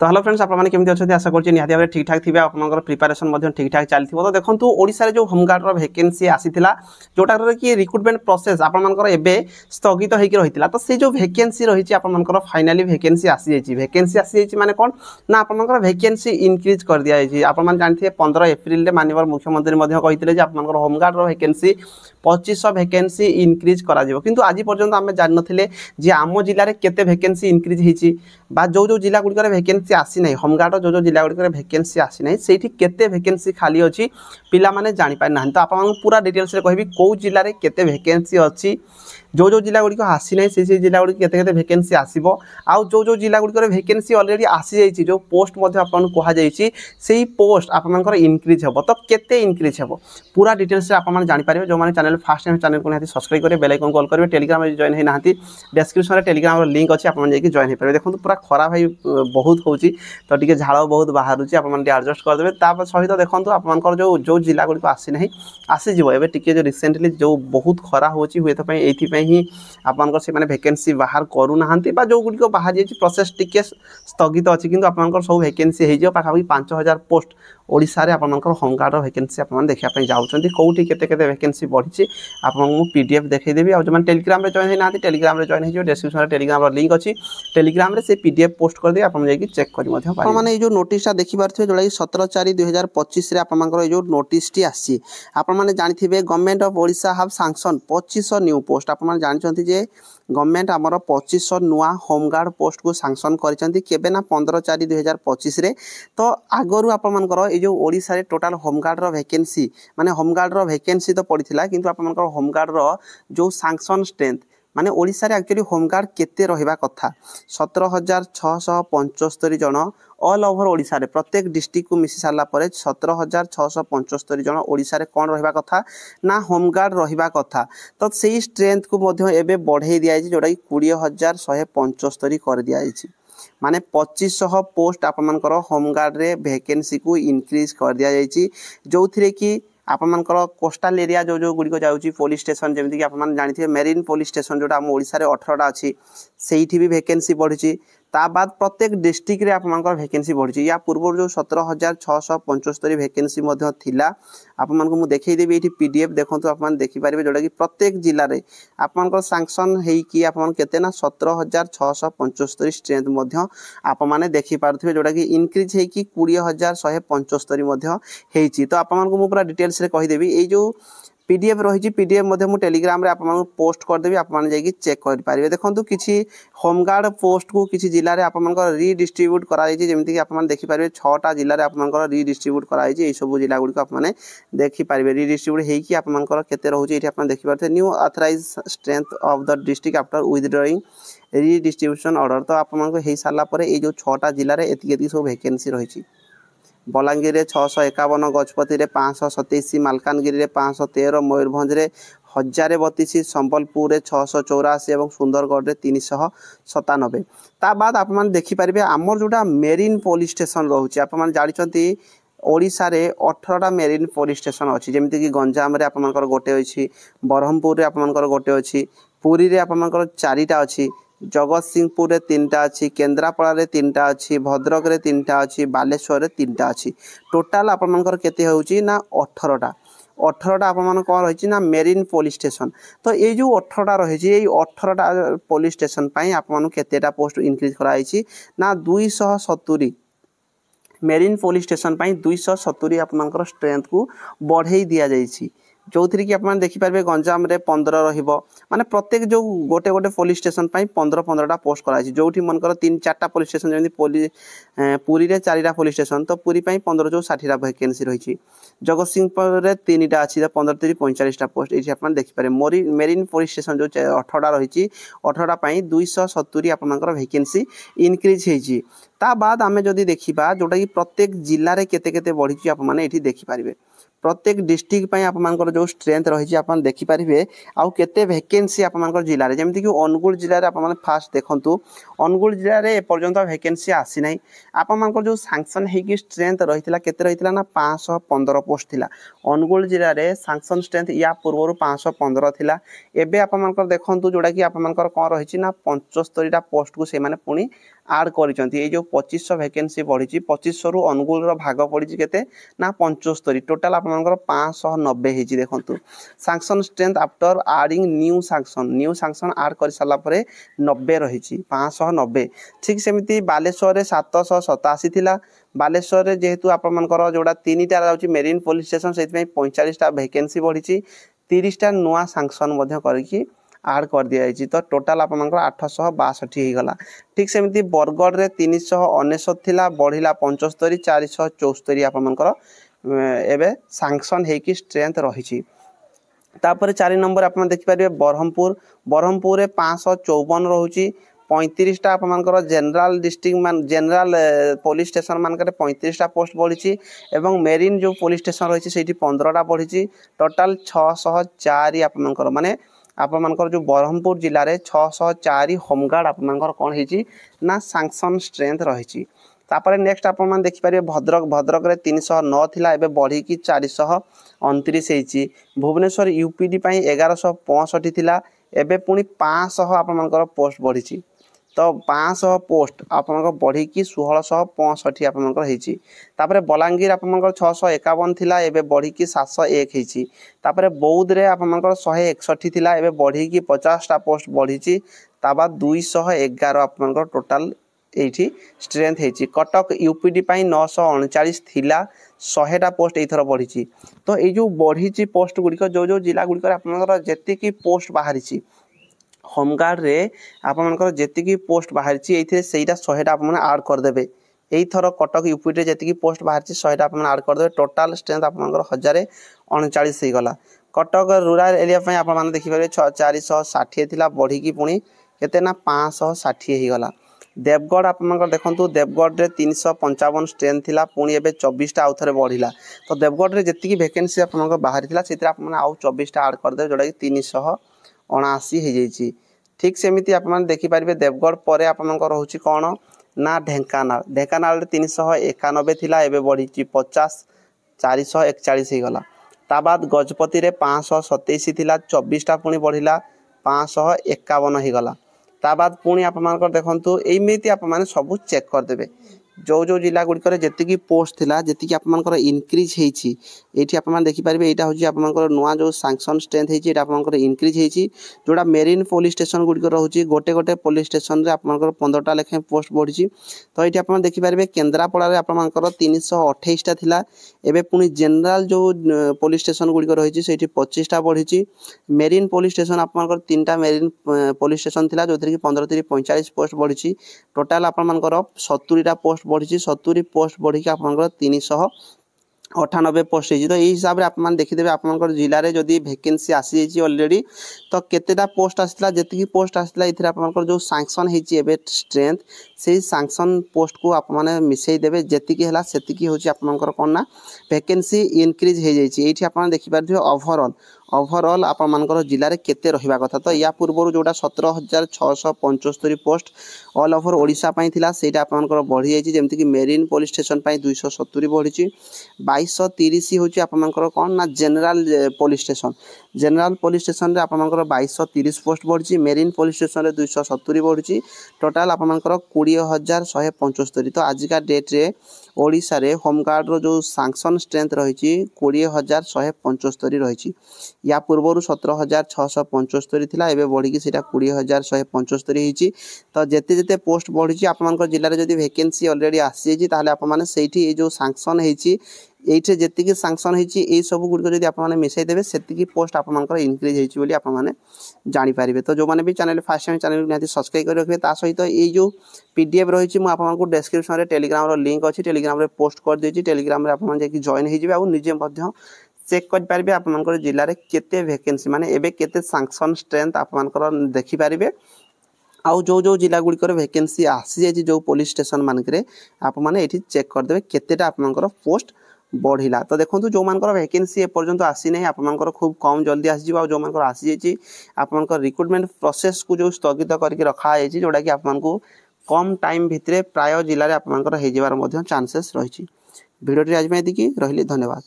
तो hello friends आपने केमती अच्छा आशा करुँच निहाती भाव ठीक ठाक थे आपंकर प्रिपारेसन ठीक ठाक चलती तो देखो ओडिशा रे जो होमगार्ड वैकेंसी आसीला जोटा कि रिक्रुटमेंट प्रोसेस आपर एवं स्थगित होकर रही तो से जो वैकेंसी रही आपर फाइनाली वैकेंसी आसी माने कौन ना आपर वैकेंसी इनक्रिज कर दिखाई आप जानते हैं 15 एप्रिल में माननीय मुख्यमंत्री कहते आप होमगार्ड वैकेंसी 2500 वैकेंसी इनक्रिज करा किंतु आज पर्यंत आम जान नथिले जे आम जिले में केते वैकेंसी इनक्रिज होती जो जो जिला गुड़िक वैकेंसी आसी ना होमगार्ड जो जो जिला गुड़िक वैकेंसी आसी ना से केते वैकेंसी खाली अच्छी पिला माने जानी पारि ना तो आप पूरा डिटेल्स रे कहबी कौ जिले में केते वैकेंसी अच्छी जो जो जिला गुड़िक आसी ना से जिला गुड़िक केते वैकेंसी आसीबो आउ जो जो जिला गुड़िक वैकेंसी ऑलरेडी आसी जाइछि जो पोस्ट मध्ये आपन कहा जाइछि सेही पोस्ट आपनकर इनक्रिज हेबो तो केते इनक्रिज हेबो पूरा डिटेल्स रे आपन जानि पारिबे जो माने चैनल फर्स्ट टाइम चैनल को निहाती सब्सक्राइब करे बेल आइकन कॉल करेंगे टेलीग्राम में जॉइन है नाती डिस्क्रिप्शन में टेलीग्राम लिंक अच्छी आपन जाइए जॉइन हो पारे देखो पूरा खरा भाई बहुत होची तो टी झाड़ बहुत बाहर आपन एडजस्ट करदे तापर सहित देखो आपंकर जो जो जिला गुड़िक आसी ना आसीज एवं टी जो रिसेंटली जो बहुत खरा होची हुए तो ही आपंकर से वैकेंसी बाहर करूना जो गुड़िक बाहर जाइए प्रोसेस टी स्थगित अच्छी किंतु आपंकर सब वैकेंसी हो पाखापाखि 5000 पोस्ट ओडिशा रे आपनकर होमगार्ड वैकेंसी आपन देखिया जाऊँगी कौटी केते वैकेंसी बढ़ी आपको पीडीएफ देखईदेवी और जो टेलीग्राम जॉइन है ना टेलीग्राम जॉइन हो डिस्क्रिप्शन टेलीग्राम लिंक अच्छी टेलीग्राम से पीडीएफ पोस्ट कर दे आप चेक कर मैंने जो नोटिसटा देखिपे जोटा कि 17/4/2025 आपंकर जो नोटिसटी आसी आपने जानी government of Odisha have sanction 2500 new post आपने जानते जे गवर्नमेंट आमर 2500 नुआ होमगार्ड पोस्ट को सैंक्शन करके ना 15/4/2025 तो आगरू आपर जो ओडिशा रे टोटाल होमगार्ड वैकेंसी माने होमगार्ड वैकेंसी तो पड़ता किंतु आपर होमगार्ड जो सैंक्शन स्ट्रेंथ माने ओडिशा रे एक्चुअली होमगार्ड केते रहिबा कथा 17,675 जन ऑल ओवर ओडिशा रे प्रत्येक डिस्ट्रिक्ट को मिसी सारा पर 17,675 जन ओडिशा रे कौन रहिबा कथा ना होमगार्ड रहिबा कथा तो सही स्ट्रेंथ को मध्य एबे बढ़ाई दिया जोटा कि 20,175 कर दिया माने 2500 पोस्ट आपनकर होमगार्ड रे वैकेंसी को इनक्रीज कर दिया जाइछि जो थिरे कि आपनकर कोस्टल एरिया जो जो गुड़िक जाऊँगी पुलिस स्टेशन जमीन कि आप जानते हैं मेरीन पुलिस स्टेशन जोटा आम ओडिशा रे 18टा अच्छी से भी वैकेंसी बढ़ी ता बाद प्रत्येक डिस्ट्रिक्ट रे आपनकर वैकेंसी बढ़ी या पूर्व जो 17,675 वैकेंसी थिला आपको देखईदेवी ये पीडीएफ देखो आप देखिपारे जोटा कि प्रत्येक जिले में आपनकर सैंक्शन होगी आपते ना 17,675 स्ट्रेंथ आप देखिपे जोटा कि इनक्रीज होगी 20,175 तो आपको पूरा डिटेल्स रे कहीदेवी ये जो पीडीएफ रही पीडीएफ मु टेलीग्राम रे आपन पोस्ट करदेवी आप चेक कर पारे देखो किसी होमगार्ड पोस्ट को किसी जिले में आपंकर रिडिस्ट्रीब्यूट कराई आप देखिपारे 6टा जिले में आपंकर रिडिस्ट्रीब्यूट कराई सब जिला गुड़िक आपने देखिपारे रिडिस्ट्रीब्यूट होगी आपंकर केते रोचे ये आप देखिपारे new authorised strength of the district after withdrawing redistribution order तो आपको हो सारापर ये जो 6टा जिले में एति सब वैकेंसी रही बलांगीर 651 गजपति 527 मालकानगिरी 513 मयूरभंज 1032 संबलपुर 684 और सुंदरगढ़ 397 ता बाद आप देखिपारे आमर जोटा मेरीन पुलिस स्टेशन रोचे आप जानते ओडिशा रे 18टा मेरीन पुलिस स्टेशन अच्छी जमीक कि गंजाम रे आपनकर गोटे अच्छी ब्रह्मपुर रे आपनकर गोटे अच्छी पुरी रे आपनकर 4टा अच्छी जगत सिंहपुर 3टा अच्छी केन्द्रापड़ा 3टा अच्छी भद्रक 3टा अच्छी बालेश्वर 3टा अच्छी टोटाल आपनकर केते होउची ना 18टा आप कौन रही ना मेरीन पुलिस स्टेशन तो ये जो 18टा रही 18टा पुलिस स्टेशन आपको केतेटा पोस्ट इनक्रीज कराई ना 270 मेरीन पुलिस स्टेशन 270 आपनकर स्ट्रेंथ को बढ़ाई दि जाइए जो थी कि आप देखिपारे गंजाम रे 15 माने प्रत्येक जो गोटे गोटे पुलिस स्टेशन 15-15टा पोस्ट कराई जो मनकर 3-4टा पुलिस स्टेशन जमी पुरी रे 4टा पुलिस स्टेशन तो पुरी 15 जो 60टा वैकेंसी रही जगत सिंहपुर 3टा अच्छी 15-45टा पोस्ट ये आप देखिपारे मेरीन पुलिस स्टेशन जो 18टा रही 18टा 270 आपनकर वैकेंसी इनक्रीज होती ता बाद आमे जदि देखिबा जोटा कि प्रत्येक जिले में केते केते बढ़ी आप देखिपारे प्रत्येक डिस्ट्रिक्ट आपनकर जो स्ट्रेंथ रही आप देखिपारे आउ केते वैकेंसी आपनकर जिले में जमीक कि अनुगुल जिले में आप फास्ट देखु अनुगुल जिले में एपर्यंत वैकेंसी आसी ना आपनकर जो सैंक्शन होगी स्ट्रेंथ रही ना 515 पोस्ट थिला अनुगुल जिले में सैंक्शन स्ट्रेंथ या पूर्व 515 थिला एबे आपनकर देखु जोटा कि आपनकर कौन रही ना 75टा पोस्ट को से पुणी आड करिसंती ए जो 2500 वैकेंसी बढ़ी 2500 रु अनुगुल रो भाग पड़ी केते ना 75 टोटल आपनकर 590 हेची देखंतु sanction strength after adding new sanction add कर साला परे 90 रहिची 590 ठीक सेमिति बालेश्वर रे 787 थिला बालेश्वर रे जेहेतु आपनकर जोडा तीनटा जाउची मेरीन पुलिस स्टेशन सेति 45 टा वैकेंसी बढ़ी 30 टा नुआ सैंक्शन मध्य करकी आड कर दिया जाइए तो टोटाल आपनकर 862 हो गला ठीक सेमिति बरगढ़ रे 399 थिला बढ़िला 75 474 आपनकर एबे सैंक्शन हेकी स्ट्रेंथ रही तापर 4 नंबर आप देखि पारे बरहमपुर रे 554 रहउची 35 टा आपनकर जनरल डिस्ट्रिक्ट मान जनरल पुलिस स्टेशन मानकर 35 टा पोस्ट बढ़ी एवं मेरीन जो पुलिस स्टेशन रही सेठी 15 टा बढ़ी टोटाल 604 आपनकर माने आपनकर जो बरहमपुर जिल्ला रे 604 होमगार्ड आपनकर कोन हेची ना सैंक्शन स्ट्रेंथ रही तापर नेक्स्ट आपन देखि पारे भद्रक रे 309 थिला एबे बढ़ी की 429 हेची भुवनेश्वर यूपीडी पई 1165 थिला एबे पुनी 500 आपनकर पोस्ट बढ़ी तो 500 पोस्ट आपनकर बढ़ी की 1665 आपनकर हेची तापर बलांगीर आपनकर 651 थिला एबे बढ़ी की 701 हेची तापर बौद्ध रे आपनकर 161 थिला एबे बढ़ी की 50 टा पोस्ट बढ़ी ताबा 211 आपनकर टोटल एठी स्ट्रेंथ हेची कटक यूपीडी पई 939 थिला 100 टा पोस्ट एथर बढ़ी तो ए जो बढ़ी पोस्ट गुडिक जो जिला गुडिक आपनकर जेति की पोस्ट बाहरी होमगार्ड रे आपनकर जेति की पोस्ट बाहरी एथिरे सेटा 100 टा आपन ऐड कर देबे एई थरो कटक यूपी रे जेति की पोस्ट बाहरी 100 टा आपन ऐड कर देबे टोटल स्ट्रेंथ आपनकर 1039 हे गला कटक रूरल एरिया पई आपन देखि पारे 460 थिला बढ़ी की पुनी केते ना 560 हे गला देवगढ़ आपनकर देखंतु देवगढ़ रे 355 स्ट्रेंथ थिला पुनी एबे 24 टा आउथरे बढ़िला तो देवगढ़ रे जेति की वैकेंसी आपनकर बाहरी थिला सेतिर आपन आउ 24 टा ऐड कर देबे जोडा कि 379 हे जाइछि ठीक सेमिति आपन देखि पारिबे देवगढ़ परे आपनकर रहउछि कोन ना ढेंकानाल रे 391 थिला एबे बढ़ी 50 441 हे गला ता बाद गजपति रे 527 थिला 24 टा पुनी बढ़िला 551 हे गला ता बाद पुनी आपनकर देखंतु एमिति आपन सब चेक कर देबे जो जिला गुड़िकर जी पोस्ट थिला जी आपनकर इनक्रीज हेची एठी आपन देखि पारिबे एटा होची आपनकर नुआ जो सैंक्शन स्ट्रेंथ हेची एटा आपनकर इनक्रीज हेची जोडा मेरीन पुलिस स्टेशन गुड़िकर रहउची गोटे पुलिस स्टेशन रे आपनकर 15 टा लेखे पोस्ट बढ़ी तो एठी आपन देखि पारिबे केंद्रापड़ा रे आपनकर 328 टा थिला एबे पुनी जनरल जो पुलिस स्टेशन गुड़िकर रहिची सेठी 25 टा बढ़ी मेरीन पुलिस स्टेशन आपनकर 3 टा मेरीन पुलिस स्टेशन थिला जोथि कि 15 3 45 पोस्ट बढ़ी टोटल आपनकर 70 टा पोस्ट बढ़ी 70 पोस्ट बढ़ी आपनकर 398 पोस्ट है तो यही हिसाब से आप देखीदे आपनकर जिले में जदि वैकेंसी आसी जाइए ऑलरेडी तो केतेटा पोस्ट आसला जी पोस्ट आसला इथिरे आपनकर जो सैंक्शन हेची एबे स्ट्रेंथ से सैंक्शन पोस्ट को आप माने मिसई देबे जेतिकी हला सेतिकी होची आपनकर कोन ना वैकेंसी इनक्रीज हो जाइए एठी आपन देखि पारथियो ओवरऑल आपनकर जिले में केते रहिबा कथा तो या पूर्व जोटा 17,675 पोस्ट ऑल ओवर ओडिशा पई थिला सेटा आपनकर बढ़ी जाइए जेमति कि मेरीन पुलिस स्टेशन पई 270 बढ़ी 2230 होची आपनकर कोन ना जनरल पुलिस स्टेशन रे आपनकर 2230 पोस्ट बढ़ी मेरीन पुलिस स्टेशन रे 270 बढ़ी टोटाल आपनकर 20,175 तो आजिका डेट रे ओडिशा रे होमगार्ड रो जो सैंक्शन स्ट्रेंथ रही 20,175 रही या पूर्व 17,675 थिला एबे बढ़ी सेटा 20,175 हिची तो जेते जेते पोस्ट बढ़ी आपनकर जिल्ला रे जदी वैकेंसी ऑलरेडी आसी जी ताले आप माने सेठी ए जो सैंक्शन हिची एठे जेतिकी सैंक्शन हिची ए सब गुड जदी आप माने मिसई देबे सेतिकी पोस्ट आपनकर इनक्रीज हिची बोली आप माने जानि पारिबे तो जो माने भी चैनल फर्स्ट टाइम चैनल निहाती सब्सक्राइब कर रखबे ता सहित ए जो पीडीएफ रहिची मु आपनकर डिस्क्रिप्शन रे टेलीग्राम रो लिंक अछि टेलीग्राम रे पोस्ट कर देछि टेलीग्राम रे आप माने जे जॉइन हे जिबे आ निजे मध्य चेक कर पारिबे आपनकर जिल्ला रे केते वैकेंसी माने एबे केते सैंक्शन स्ट्रेंथ आपनकर देखि पारिबे आउ जो जिला गुड़िकर वैकेंसी आसी जाइए जो पुलिस स्टेशन मानक आप माने एठी चेक कर देबे केतेटा आपनकर पोस्ट बढ़िला तो देखो जो मानकर वैकेंसी एपर्यंत आसी नहीं आपनकर खूब कम जल्दी आसी जो मानकर आसी जाइए आपनकर रिक्रुटमेंट प्रोसेस को जो स्थगित करके रखा है जोटा कि आपको कम टाइम भितर प्राय जिले में आपनकर हो जाबार मध्य चांसेस रही भिडियोटी आज में एतिकी रहिली धन्यवाद।